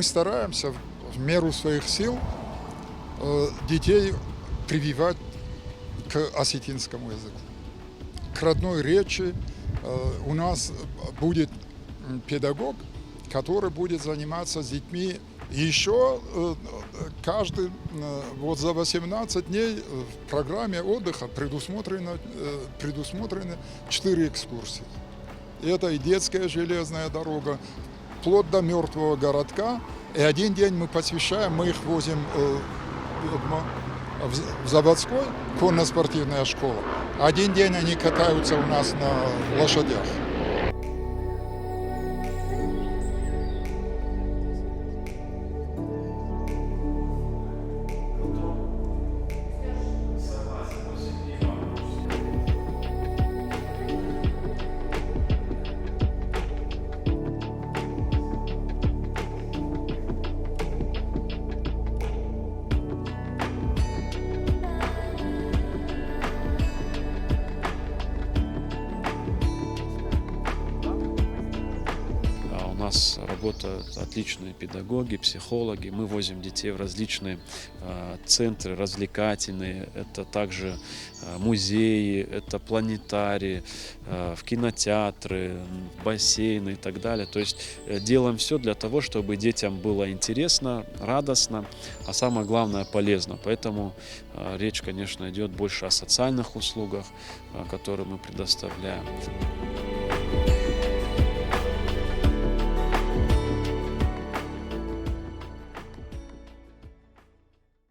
мы стараемся в меру своих сил детей прививать к осетинскому языку, к родной речи. У нас будет педагог, который будет заниматься с детьми. Еще каждый, вот за 18 дней в программе отдыха предусмотрены 4 экскурсии. Это и детская железная дорога, вплоть до мертвого городка. И один день мы посвящаем, мы их возим в заводской, конно-спортивная школа. Один день они катаются у нас на лошадях. У нас работают отличные педагоги, психологи. Мы возим детей в различные центры развлекательные. Это также музеи, это планетарии, в кинотеатры, в бассейны и так далее. То есть делаем все для того, чтобы детям было интересно, радостно, а самое главное полезно. Поэтому речь, конечно, идет больше о социальных услугах, которые мы предоставляем.